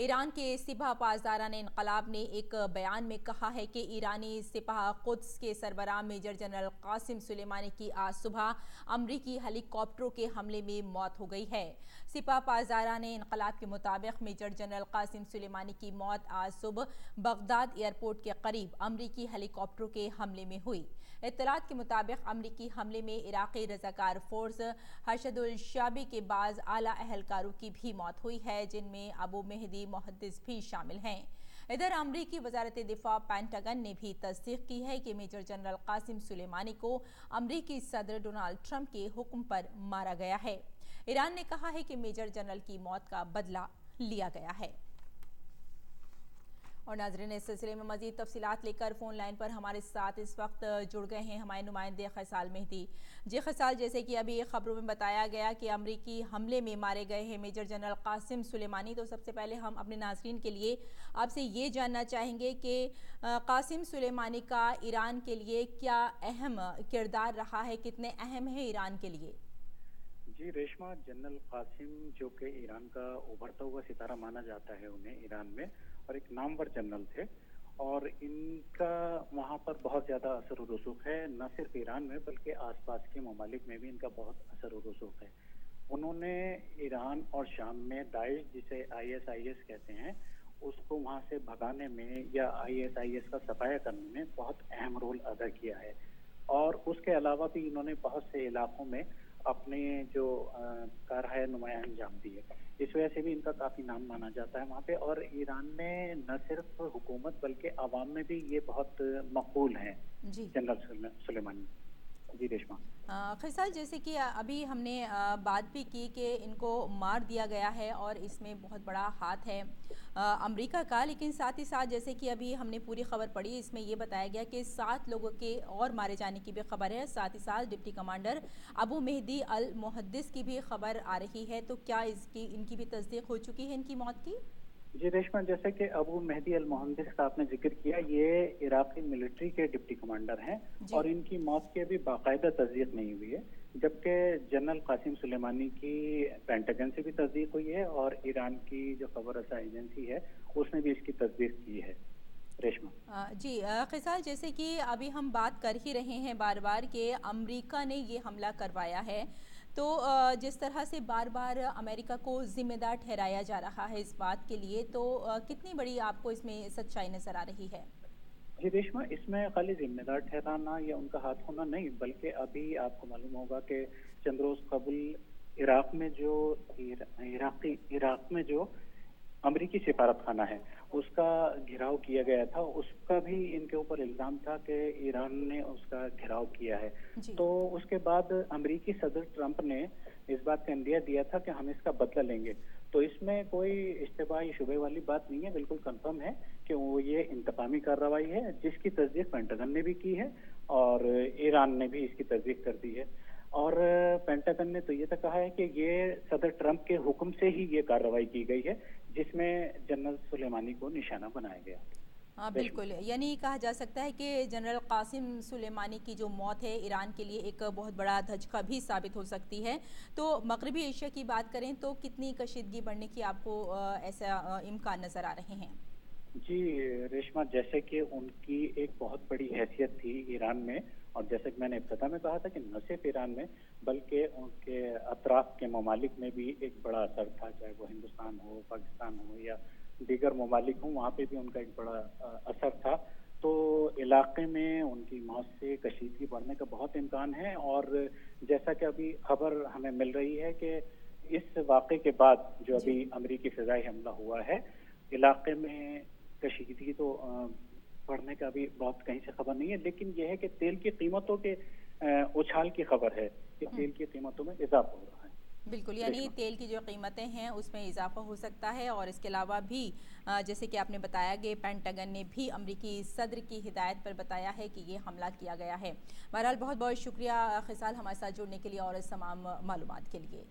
ایران کے سپاہ پاسداران انقلاب نے ایک بیان میں کہا ہے کہ ایرانی سپاہ قدس کے سربراہ میجر جنرل قاسم سلیمانی کی آج صبح امریکی ہیلی کاپٹروں کے حملے میں موت ہو گئی ہے۔ سپاہ پاسداران انقلاب کے مطابق میجر جنرل قاسم سلیمانی کی موت آج صبح بغداد ایئرپورٹ کے قریب امریکی ہیلی کاپٹروں کے حملے میں ہوئی۔ اطلاعات کے مطابق امریکی حملے میں عراقی رضاکار فورس حشد الشعبی کے بعض اعلیٰ اہلکاروں کی بھی موت ہوئی ہے، جن میں ابو مہدی محدث بھی شامل ہیں۔ ادھر امریکی وزارت دفاع پینٹاگن نے بھی تصدیق کی ہے کہ میجر جنرل قاسم سلیمانی کو امریکی صدر ڈونلڈ ٹرمپ کے حکم پر مارا گیا ہے۔ ایران نے کہا ہے کہ میجر جنرل کی موت کا بدلہ لیا گیا ہے۔ اور ناظرین، اس سلسلے میں مزید تفصیلات لے کر فون لائن پر ہمارے ساتھ اس وقت جڑ گئے ہیں ہمارے نمائندے خیسال مہدی۔ جی خیسال، جیسے کہ ابھی خبروں میں بتایا گیا کہ امریکی حملے میں مارے گئے ہیں میجر جنرل قاسم سلیمانی، تو سب سے پہلے ہم اپنے ناظرین کے لیے آپ سے یہ جاننا چاہیں گے کہ قاسم سلیمانی کا ایران کے لیے کیا اہم کردار رہا ہے، کتنے اہم ہے ایران کے لیے؟ جی ریشما، جنرل قاسم جو کہ ایران کا ابھرتا ہوا ستارہ مانا جاتا ہے انہیں ایران میں، اور ایک نامور جنرل تھے، اور ان کا وہاں پر بہت زیادہ اثر و رسوخ ہے، نہ صرف ایران میں بلکہ آس پاس کے ممالک میں بھی ان کا بہت اثر و رسوخ ہے۔ انہوں نے ایران اور شام میں داعش، جسے ISIS کہتے ہیں، اس کو وہاں سے بھگانے میں یا ISIS کا صفایا کرنے میں بہت اہم رول ادا کیا ہے، اور اس کے علاوہ بھی انہوں نے بہت سے علاقوں میں اپنے جو کارہائے نمایاں انجام دی ہے۔ اس وجہ سے بھی ان کا کافی نام مانا جاتا ہے وہاں پہ، اور ایران میں نہ صرف حکومت بلکہ عوام میں بھی یہ بہت مقبول ہیں جی جنرل سلیمانی۔ جی ریشما، خیسال، جیسے کہ ابھی ہم نے بات بھی کی کہ ان کو مار دیا گیا ہے اور اس میں بہت بڑا ہاتھ ہے امریکہ کا، لیکن ساتھ ہی ساتھ جیسے کہ ابھی ہم نے پوری خبر پڑھی، اس میں یہ بتایا گیا کہ 7 لوگوں کے اور مارے جانے کی بھی خبر ہے، ساتھ ہی ساتھ ڈپٹی کمانڈر ابو مہدی المحدث کی بھی خبر آ رہی ہے، تو کیا ان کی بھی تصدیق ہو چکی ہے ان کی موت کی؟ جی ریشما، جیسے کہ ابو مہدی المحدث کا آپ نے ذکر کیا، یہ عراقی ملٹری کے ڈپٹی کمانڈر ہیں، جی اور ان کی موت کی ابھی باقاعدہ تصدیق نہیں ہوئی ہے، جبکہ جنرل قاسم سلیمانی کی پینٹاگن سے بھی تصدیق ہوئی ہے، اور ایران کی جو خبر رساں ایجنسی ہے اس نے بھی اس کی تصدیق کی ہے۔ ریشما جی خیسال، جیسے کہ ابھی ہم بات کر ہی رہے ہیں بار بار کہ امریکہ نے یہ حملہ کروایا ہے، تو جس طرح سے بار بار امریکہ کو ذمہ دار ٹھہرایا جا رہا ہے اس بات کے لیے، تو کتنی بڑی آپ کو اس میں سچائی نظر آ رہی ہے؟ جی ریشما، اس میں خالی ذمہ دار ٹھہرانا یا ان کا ہاتھ ہونا نہیں، بلکہ ابھی آپ کو معلوم ہوگا کہ چند روز قبل عراق میں جو امریکی سفارت خانہ ہے اس کا گھراؤ کیا گیا تھا، اس کا بھی ان کے اوپر الزام تھا کہ ایران نے اس کا گھراؤ کیا ہے۔ جی تو اس کے بعد امریکی صدر ٹرمپ نے اس بات کا اندیہ دیا تھا کہ ہم اس کا بدلہ لیں گے، تو اس میں کوئی اشتباہ یا شبہ والی بات نہیں ہے، بالکل کنفرم ہے کہ وہ یہ انتقامی کارروائی ہے، جس کی تصدیق پینٹاگن نے بھی کی ہے اور ایران نے بھی اس کی تصدیق کر دی ہے، اور پینٹاگن نے تو یہ تک کہا ہے کہ یہ صدر ٹرمپ کے حکم سے ہی یہ کارروائی کی گئی ہے، جس میں جنرل سلیمانی کو نشانہ بنایا گیا۔ ہاں ریشما بالکل، یعنی کہا جا سکتا ہے کہ جنرل قاسم سلیمانی کی جو موت ہے ایران کے لیے ایک بہت بڑا دھچکا بھی ثابت ہو سکتی ہے۔ تو مغربی ایشیا کی بات کریں تو کتنی کشیدگی بڑھنے کی آپ کو ایسا امکان نظر آ رہے ہیں؟ جی ریشما، جیسے کہ ان کی ایک بہت بڑی حیثیت تھی ایران میں، اور جیسے کہ میں نے ابتدا میں کہا تھا کہ نہ صرف ایران میں بلکہ ان کے اطراف کے ممالک میں بھی ایک بڑا اثر تھا، چاہے وہ ہندوستان ہو، پاکستان ہو یا دیگر ممالک ہوں، وہاں پہ بھی ان کا ایک بڑا اثر تھا۔ تو علاقے میں ان کی موت سے کشیدگی بڑھنے کا بہت امکان ہے، اور جیسا کہ ابھی خبر ہمیں مل رہی ہے کہ اس واقعے کے بعد جو جی ابھی امریکی فضائی حملہ ہوا ہے، علاقے میں کشیدگی تو بڑھنے کا بھی بہت کہیں سے خبر نہیں ہے، لیکن یہ ہے کہ تیل کی قیمتوں کے اچھال کی خبر ہے کہ تیل کی قیمتوں میں اضافہ ہو رہا ہے۔ بالکل، یعنی ریشما تیل کی جو قیمتیں ہیں اس میں اضافہ ہو سکتا ہے، اور اس کے علاوہ بھی جیسے کہ آپ نے بتایا کہ پینٹاگن نے بھی امریکی صدر کی ہدایت پر بتایا ہے کہ یہ حملہ کیا گیا ہے۔ بہرحال بہت بہت شکریہ خیسال، ہمارے ساتھ جڑنے کے لیے اور اس تمام معلومات کے لیے۔